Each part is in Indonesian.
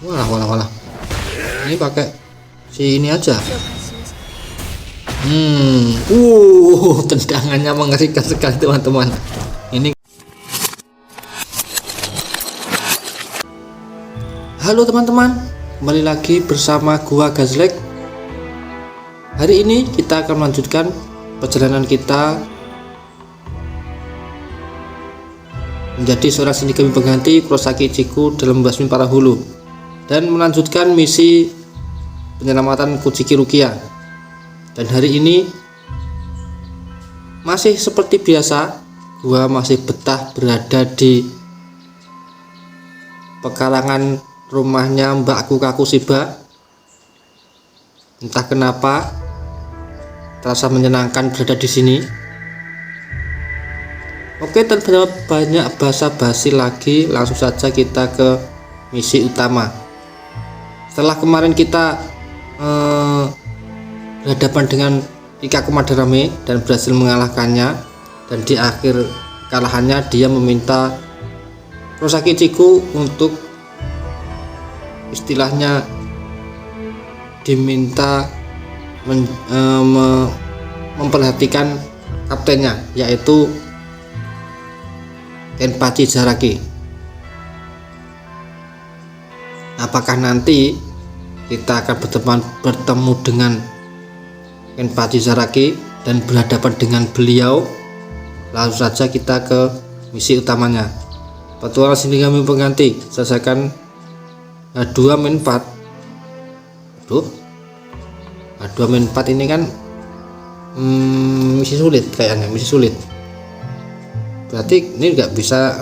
Walah, walah, walah. Ini pakai si ini aja. Tendangannya mengerikan sekali teman-teman. Ini. Halo teman-teman, kembali lagi bersama gua Gazlek. Hari ini kita akan melanjutkan perjalanan kita menjadi seorang shinigami pengganti Kurosaki Ichigo dalam membasmi para hulu dan melanjutkan misi penyelamatan Kuchiki Rukia. Dan hari ini masih seperti biasa, gua masih betah berada di pekarangan rumahnya Mbakku Kakushiba. Entah kenapa terasa menyenangkan berada di sini. Oke, tanpa banyak basa-basi lagi, langsung saja kita ke misi utama. Setelah kemarin kita berhadapan dengan Ikkaku Madarame dan berhasil mengalahkannya, dan di akhir kalahannya dia meminta Kurosaki Ichigo untuk istilahnya diminta memperhatikan kaptennya, yaitu Kenpachi Zaraki. Apakah nanti kita akan bertemu dengan Kenpachi Zaraki dan berhadapan dengan beliau? Langsung saja kita ke misi utamanya. Petualangan Shinigami pengganti, selesaikan 2-4. Aduh, 2-4 ini kan misi sulit kayaknya, misi sulit. Berarti ini nggak bisa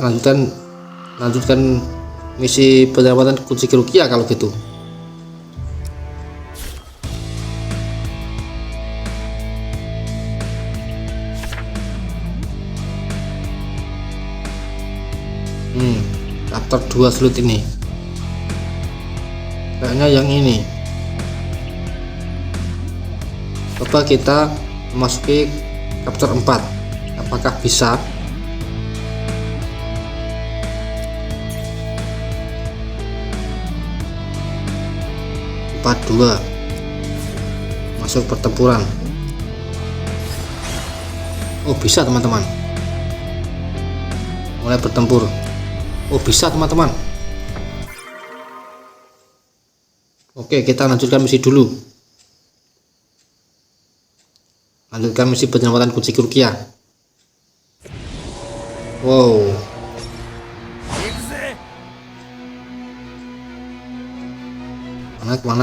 lanjutkan misi penyelamatan Kuchiki Rukia kalau gitu. Chapter 2 sulit ini. Kayaknya yang ini. Coba kita memasuki chapter 4. Apakah bisa? Part 2. Masuk pertempuran. Oh, bisa teman-teman. Mulai bertempur. Oh, bisa teman-teman. Oke, kita lanjutkan misi dulu. Lanjutkan misi penyelamatan Kuchiki Rukia. Wow. Mana?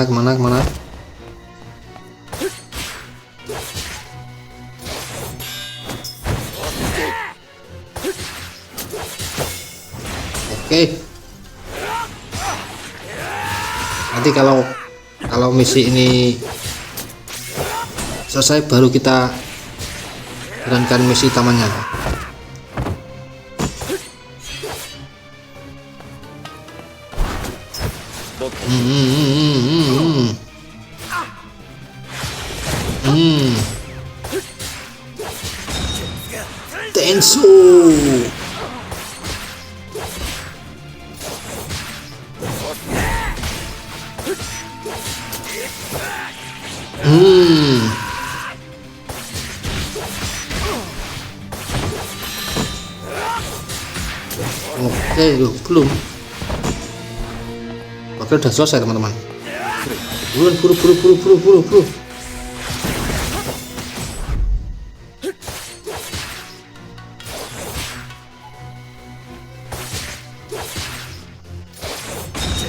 Oke. Nanti kalau misi ini selesai baru kita jalankan misi utamanya. Tensu. Oke, belum. Oke, udah selesai teman-teman. Buru.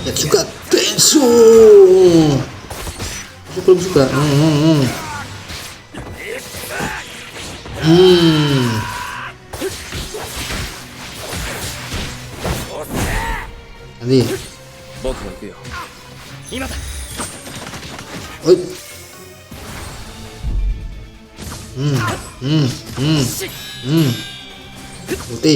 Ya juga tensu. Belum juga. Nanti. Oi. Ulti.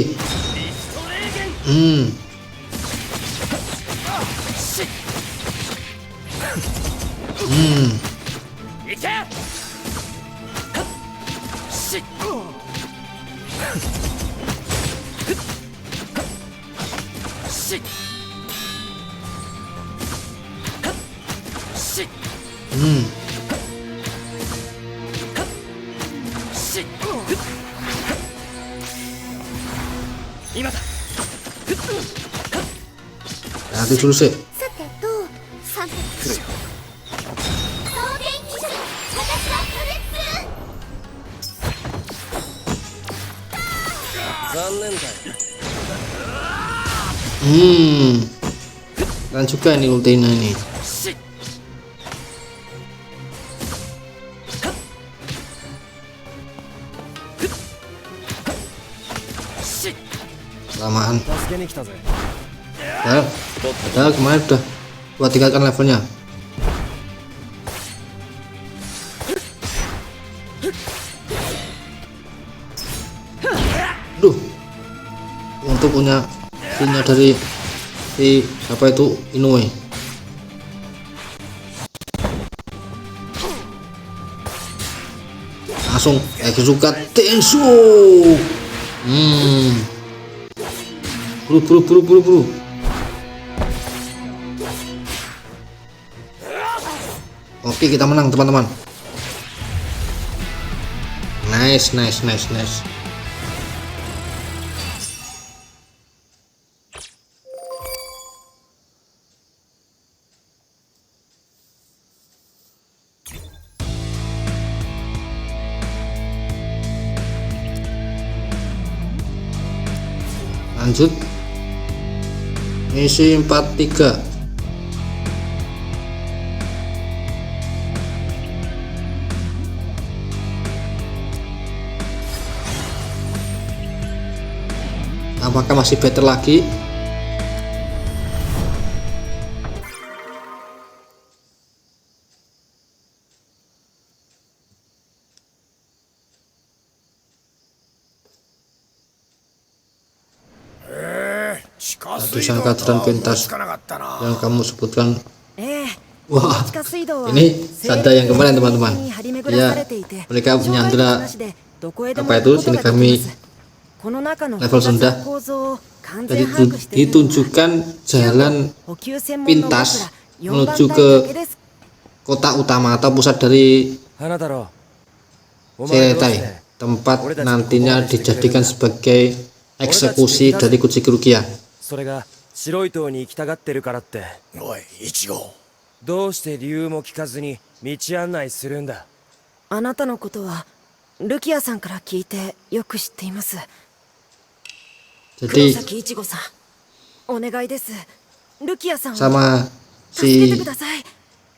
Hmm. Hati dulu sih. さてどう3来るよ送電機じゃ私は破裂残念だよ Keren juga nih ultinya nih. Kelamaan. 助けに来たぜ Padahal kemarin udah gua tinggalkan levelnya. Duh, untuk punya dari si siapa itu Inoue. Langsung suka Tensu. Buru. Oke, kita menang teman-teman. Nice. Lanjut misi 43. Apakah masih better lagi? Disangka jalan pintas yang kamu sebutkan. Wah, ini Sada yang kemarin teman-teman. Ya, mereka menyandera apa itu Shinigami level rendah. Jadi ditunjukkan jalan pintas menuju ke kota utama atau pusat dari Seiretai, tempat nantinya dijadikan sebagai eksekusi dari Kuchiki Rukia. それが白い塔に行きたがってるからって。おい、一号。どうして理由も聞かずに道案内するんだ。あなたのことはルキアさんから聞いてよく知っています。黒崎一護さん、お願いです。ルキアさんを sama 助けて si ください。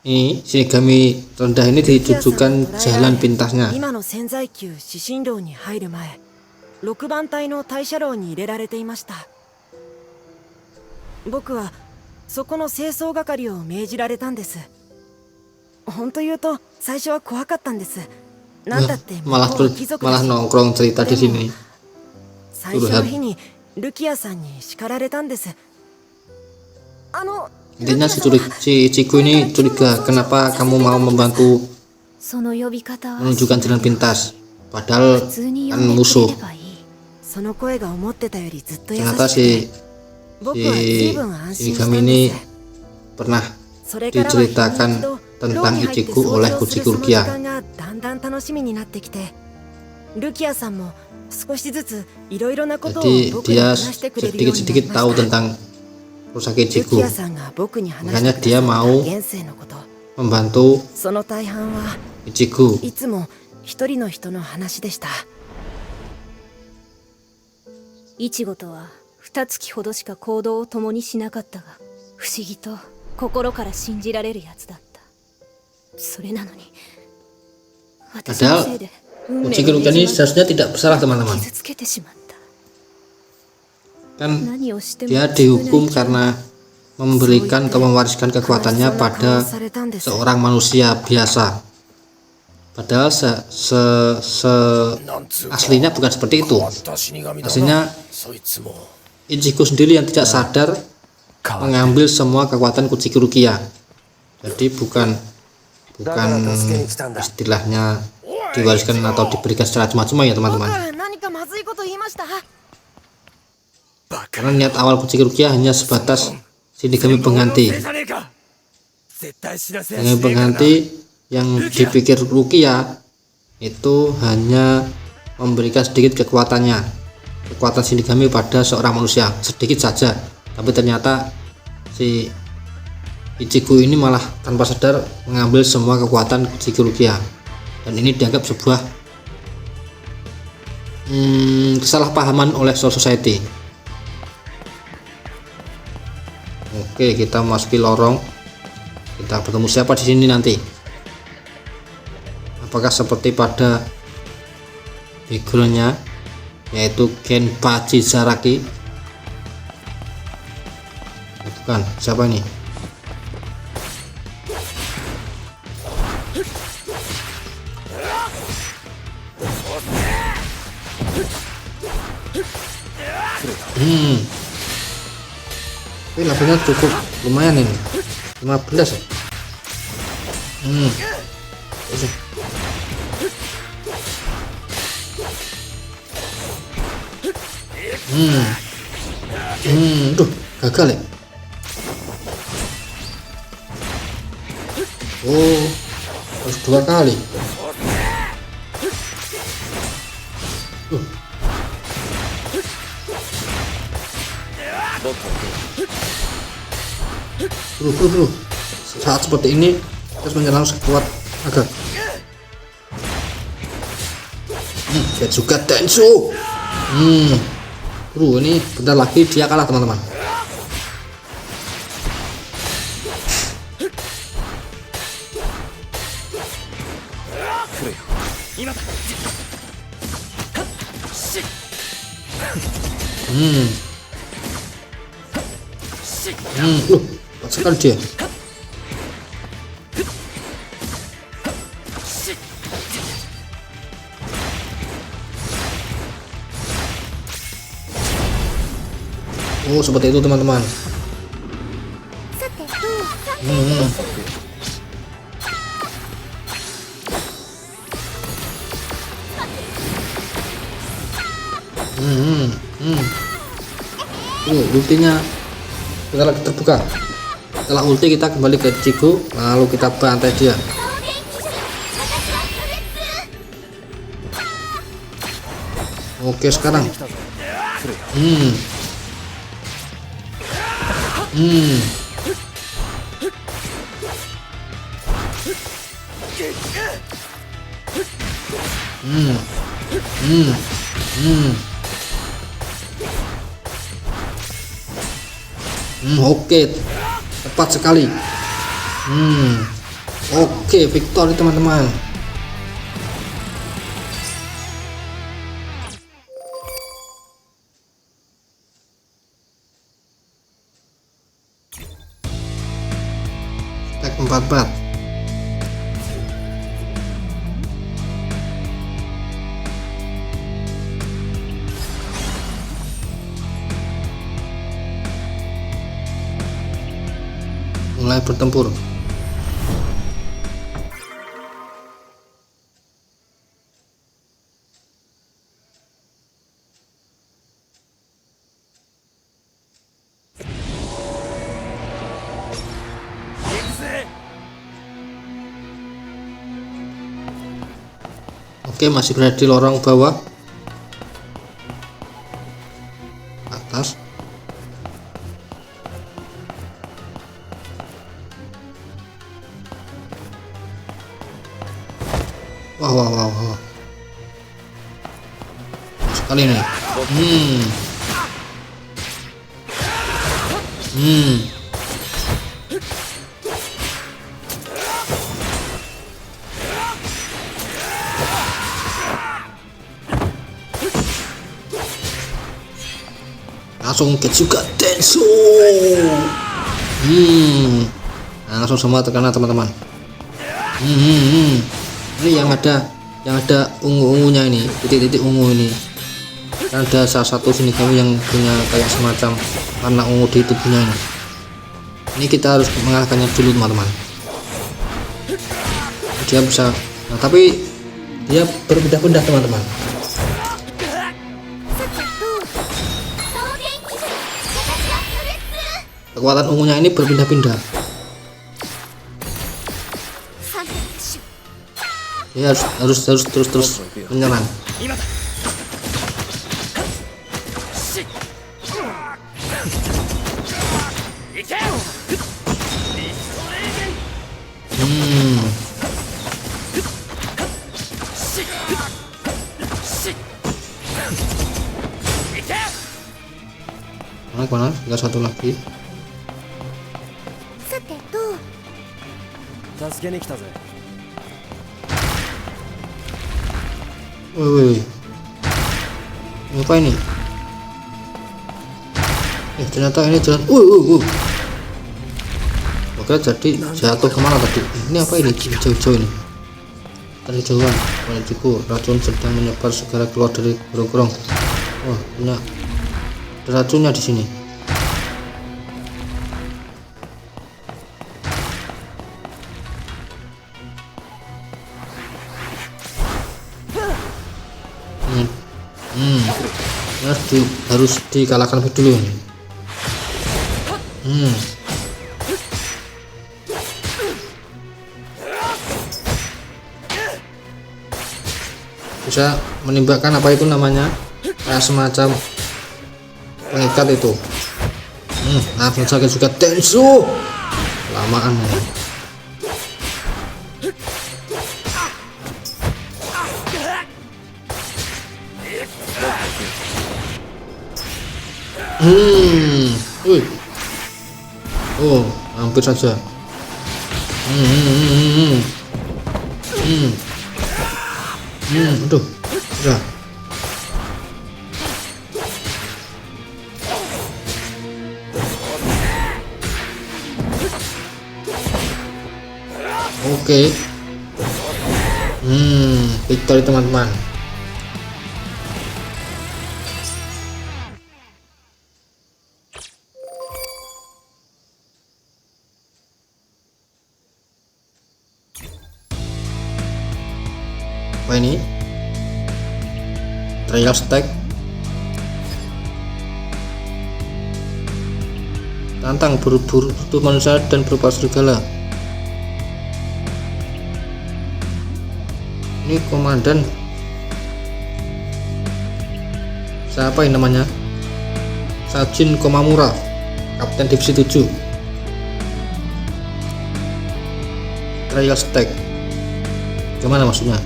ini Shinigami rendah ini ditunjukkan jalan pintasnya. 今の潜在級指針楼に入る前、6番隊の大社楼に入れられていました。僕はそこの清掃係を命じられたんです。本当言うと最初は怖かったんです。なんだってマラnongkrong cerita di sini. 最初の日にルキアさんに叱られたんです。Intinya si Ichigo ini curiga kenapa kamu mau membantu menunjukkan jalan pintas padahal kan musuh. その声が思ってたよりずっと優し Ternyata くて si Shinigami ini pernah diceritakan tentang Ichigo oleh Kuchiki Rukia. だんだん楽しみになってきて、ルキアさんも少しずついろいろなことを Jadi 僕に dia 話してくれるようになり sedikit-sedikit ま tahu した。 tentang Kurosaki ル Ichigo. キアさんが僕に話して Makanya く dia ださ mau った現世のこと、 membantu その大半は Ichigo. いつも一人の人の話でした。イチゴとは2月ほどしか行動を共にしなかったが、不思議と心から信じられるやつだった。それなのに私のせいで運命 Kuchiki を Rukia ね ini じ曲 seharusnya tidak bersalah げ teman-teman. 傷つけてしまった。 Kan 何をしても dia dihukum karena memberikan atau mewariskan kekuatannya pada seorang manusia biasa. Padahal aslinya bukan seperti itu. Aslinya Ichigo sendiri yang tidak sadar mengambil semua kekuatan Kuchiki Rukia. Jadi bukan istilahnya diwariskan atau diberikan secara cuma-cuma ya teman-teman. 何かまずいこと言いました。 Karena niat awal Kuchiki Rukia hanya sebatas Shinigami pengganti. 絶対死なせやし dengan ねえからな pengganti yang dipikir Rukia itu hanya memberikan sedikit kekuatan Shinigami pada seorang manusia, sedikit saja, tapi ternyata si Ichigo ini malah tanpa sadar mengambil semua kekuatan Kuchiki Rukia, dan ini dianggap sebuah kesalahpahaman oleh Soul Society. Oke, kita masuki lorong. Kita bertemu siapa di sini nanti? Apakah seperti pada backgroundnya, yaitu Kenpachi Zaraki? Bukan, siapa ini? Tapi levelnya cukup lumayan ini, 15 ya. Duh, gagal ya. Oh, harus 2 kali. Bro, saat seperti ini terus menyerang sekuat agak. Juga Tensu. Bro, ini bentar lagi dia kalah teman-teman. Kuat sekali dia. Oh, seperti itu teman-teman. Ultinya kita lagi terbuka. Setelah ulti kita kembali ke Ichigo, lalu kita bantai dia. Oke, sekarang oke, tepat sekali. Oke, victory teman-teman. Stack 44. Mulai bertempur. Oke, masih berada di lorong bawah. Atas. Wah. Sekali nih. Langsung Getsuga Tensu. Langsung semua terkena teman-teman. Ini yang ada ungu-ungunya ini, titik-titik ungu ini. Kan ada salah satu Shinigami yang punya kayak semacam warna ungu di tubuhnya ini. Ini kita harus mengalahkannya dulu teman-teman. Dia bisa, tapi dia berpindah-pindah teman-teman. Kekuatan ungunya ini berpindah-pindah. Dia harus terus menyerang. 今だしいけ Mana? Tinggal satu lagi. さてどう助けに来たぜ Woi. Apa ini? Ternyata ini jalan. Oke, jadi jatuh kemana tadi? Ini apa ini? Jauh-jauh ini. Tadi jauhan. Menujuku racun sedang menyebar segera keluar dari gerong-gerong. Wah, banyak. Ada racunnya di sini. Harus dikalahkan dulu. Bisa menembakkan apa itu namanya, kayak semacam pengikat itu. Langsung sakit juga tensu lamaan ya. Oh, hampir saja. Aduh, udah. Oke. Victory teman-teman. Apa ini? Trial stack. Tantang berburu manusia dan berupa serigala. Ini komandan. Siapa ini namanya? Sajin Komamura, Kapten Divisi 7. Trial stack. Gimana maksudnya?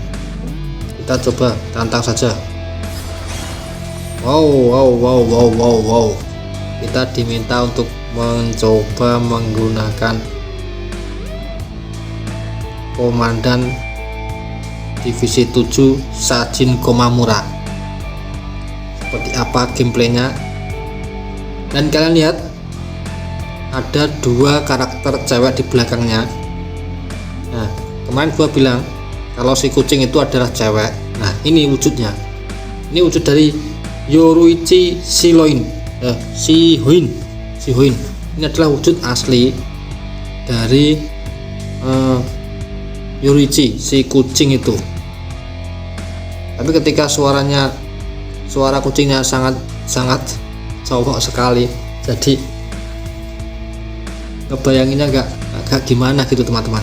Kita coba tantang saja. Wow. Kita diminta untuk mencoba menggunakan komandan Divisi 7 Sajin Komamura. Seperti apa gameplaynya? Dan kalian lihat ada dua karakter cewek di belakangnya. Nah, kemarin gua bilang kalau si kucing itu adalah cewek. Nah, ini wujudnya. Ini wujud dari Yoruichi Shihoin. Ini adalah wujud asli dari Yoruichi, si kucing itu. Tapi ketika suara kucingnya sangat cowok sekali, jadi ngebayanginnya agak gimana gitu teman-teman.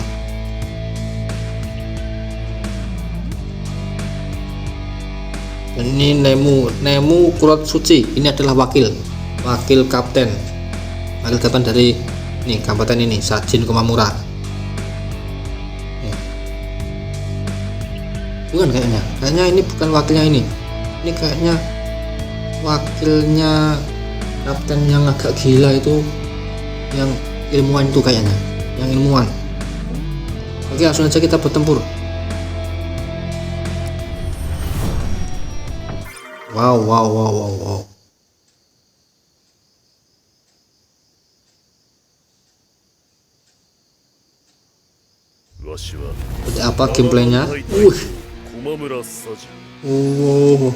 Dan ini Nemu Kurotsuchi. Ini adalah wakil kapten dari ini kabupaten ini, Sajin Komamura. Bukan kayaknya ini bukan wakilnya ini kayaknya wakilnya kapten yang agak gila itu, yang ilmuwan itu kayaknya, yang ilmuwan. Oke, langsung aja kita bertempur. Wow. Seperti apa gameplaynya? Wow.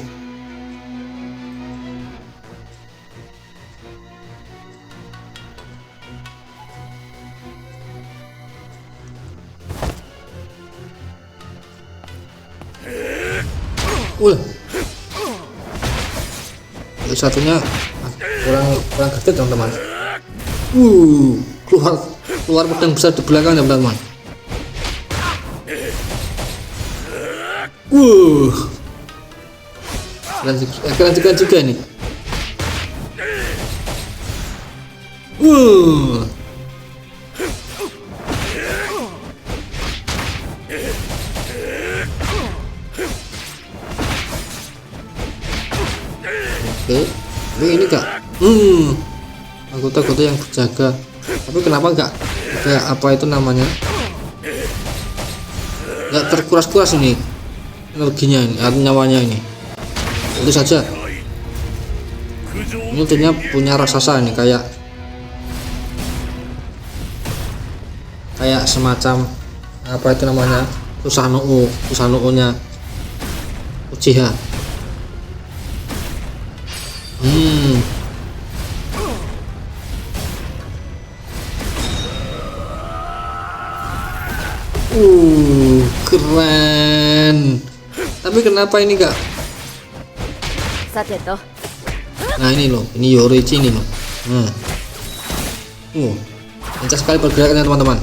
Satunya kurang gede teman-teman. Keluar pedang besar di belakangnya teman-teman. Keren juga nih. Oke, tapi ini enggak. Anggota-anggota yang berjaga. Tapi kenapa enggak kayak apa itu namanya? Enggak terkuras-kuras ini energinya ini, atau nyawanya ini. Itu saja. Ini ultinya punya raksasa ini, kayak semacam apa itu namanya, Susanoo nya Uchiha. Keren. Tapi kenapa ini enggak? さてと Nah ini loh, ini Yoruichi ini loh. Lincah sekali pergerakannya teman-teman.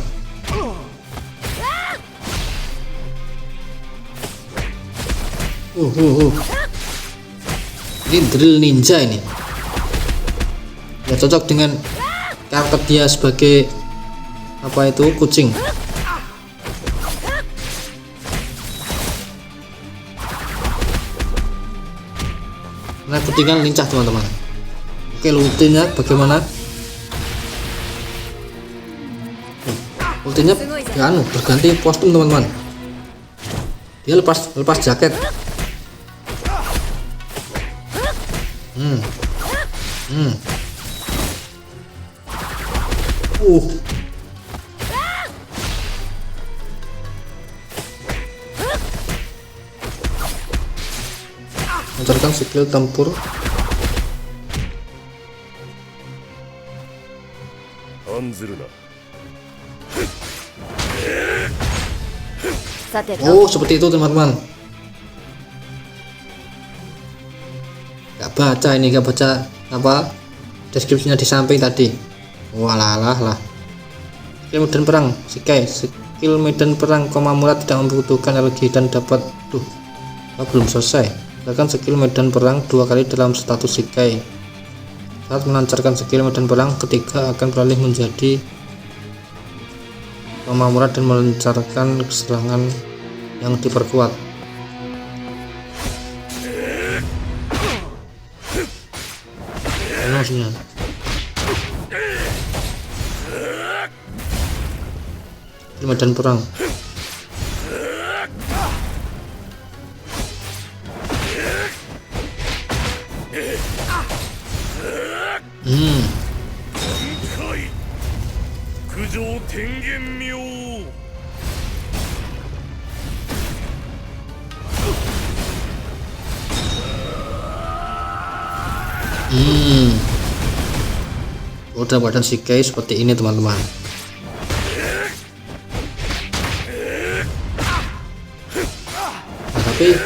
Ini drill ninja ini. Ya cocok dengan karakter dia sebagai apa itu, kucing. Nah, ketinggalan lincah teman-teman. Oke, ultinya bagaimana? Ultinya ya berganti kostum teman-teman. Dia lepas jaket. Lancarkan skill tempur. 案ずるな。さてと Oh, seperti itu teman-teman. Gak baca apa deskripsinya di samping tadi. Walah. Skill medan perang, skill medan perang Komamura tidak membutuhkan energi dan dapat belum selesai. Gunakan skill medan perang 2 kali dalam status Shikai. Saat melancarkan skill medan perang ketiga akan beralih menjadi Komamura dan melancarkan serangan yang diperkuat. Ini maksudnya. Di medan perang. Udah badan Shikai seperti ini teman-teman. Nah, tapi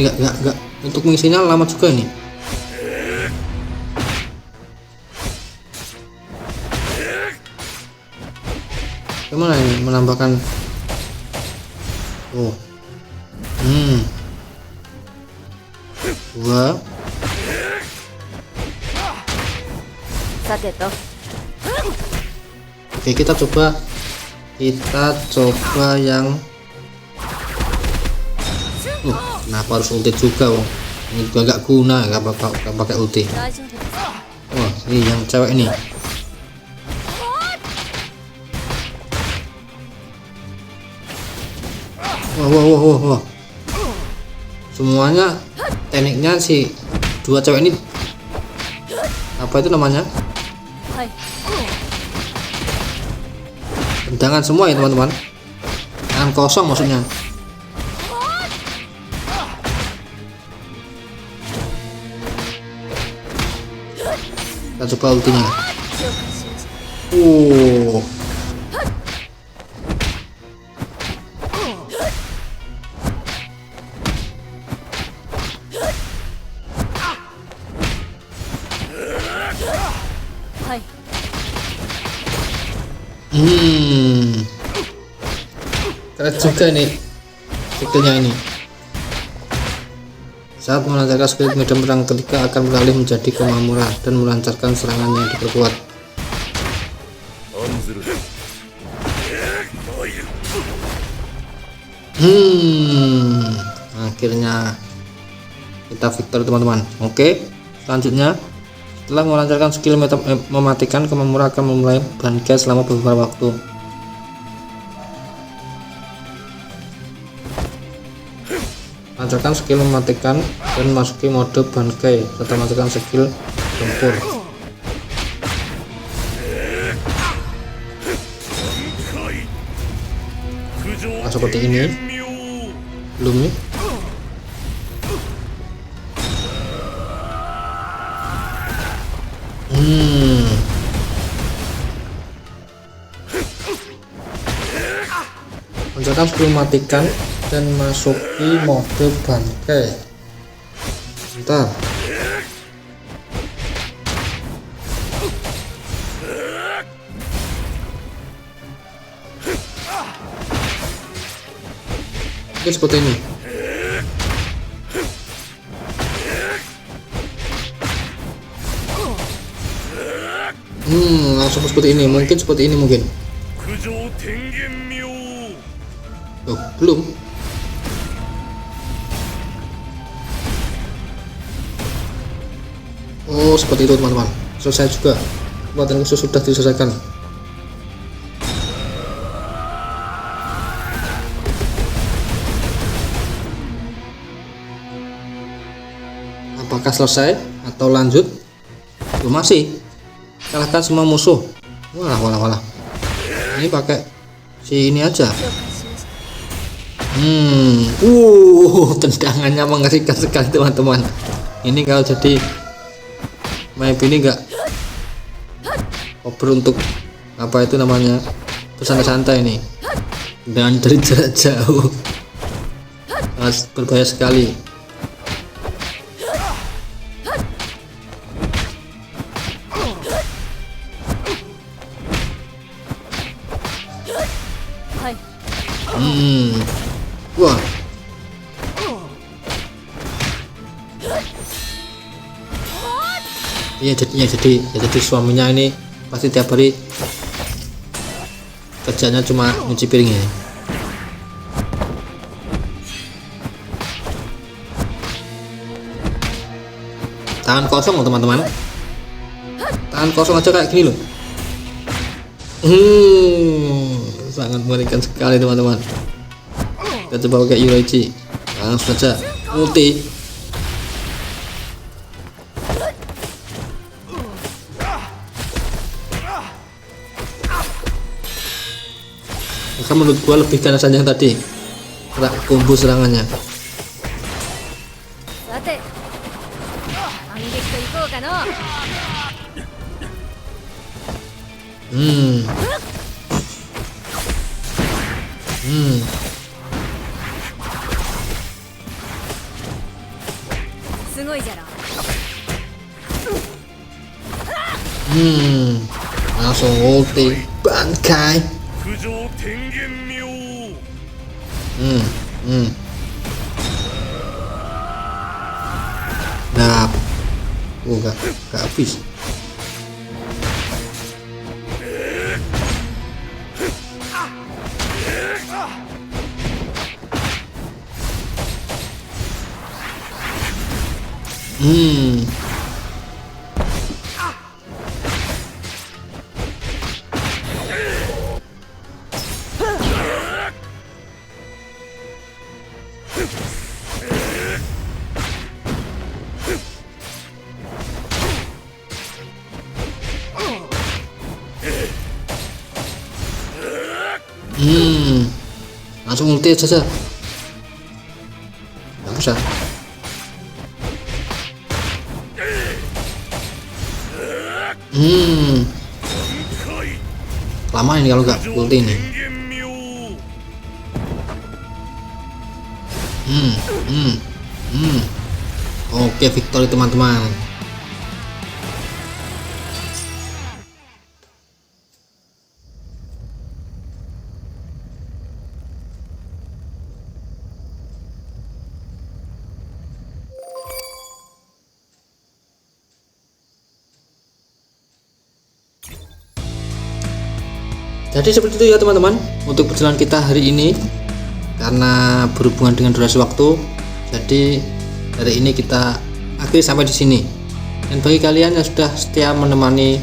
enggak untuk mengisinya lama juga ini. Gimana ini menambahkan dua. さてと Oke, kita coba yang kenapa harus ulti juga, Wong? Ini juga nggak guna, nggak pakai ulti. 大丈夫です Wah, ini yang cewek ini. Wah. Semuanya tekniknya si dua cewek ini apa itu namanya? はい Tendangan semua ya teman-teman. Tangan kosong maksudnya. Kita coba ultinya. Keren juga nih skillnya ini. Saat melancarkan skill medan perang ketiga akan beralih menjadi Komamura dan melancarkan serangan yang diperkuat. Akhirnya kita victor teman-teman. Oke, selanjutnya setelah melancarkan skill mematikan, Komamura akan memulai bangkai selama beberapa waktu. Lancarkan skill mematikan dan masuki mode bangkai serta lancarkan skill tempur. Nah, seperti ini belum nih. Lancarkan skill mematikan dan masuki mode bangkai. Bentar. Oke, seperti ini. Langsung seperti ini. Mungkin seperti ini mungkin. Oh, belum. Oh, seperti itu teman-teman. Selesai juga. Kekuatan khusus sudah diselesaikan. Apakah selesai atau lanjut? Belum, masih. Kalahkan semua musuh. Walah. Ini pakai si ini aja. Tendangannya mengerikan sekali teman-teman. Ini kalau jadi map ini enggak over untuk apa itu namanya, bersantai-santai ini dan dari jarak jauh. Sangat berbahaya sekali. Wah. Iya, jadi suaminya ini pasti tiap hari kerjanya cuma nyuci piring ya. Tangan kosong loh teman-teman. Tangan kosong aja kayak gini loh. Sangat mengerikan sekali teman-teman. Kita coba pakai Urachi. Langsung saja ulti. Maka menurut gua lebih ganas saja yang tadi. Gerak combo serangannya. Langsung ulti bangkai. Nah, enggak habis. Langsung ulti saja. Nggak usah. Lama ini kalau nggak ulti ini. Oke, victory teman-teman. Jadi seperti itu ya teman-teman untuk perjalanan kita hari ini. Karena berhubungan dengan durasi waktu, jadi hari ini kita akhiri sampai di sini. Dan bagi kalian yang sudah setia menemani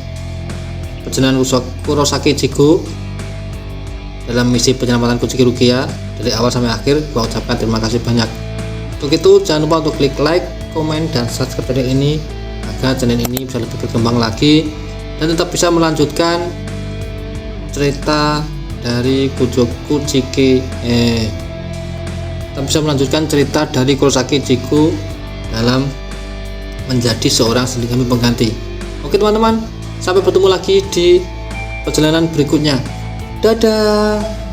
perjalanan Kurosaki Ichigo dalam misi penyelamatan Kuchiki Rukia dari awal sampai akhir, gua ucapkan terima kasih banyak. Untuk itu jangan lupa untuk klik like, komen, dan subscribe channel ini agar channel ini bisa lebih berkembang lagi dan tetap bisa melanjutkan cerita dari Kuchiki kita bisa melanjutkan cerita dari Kurosaki Ichigo dalam menjadi seorang Shinigami pengganti. Oke teman-teman, sampai bertemu lagi di perjalanan berikutnya. Dadah.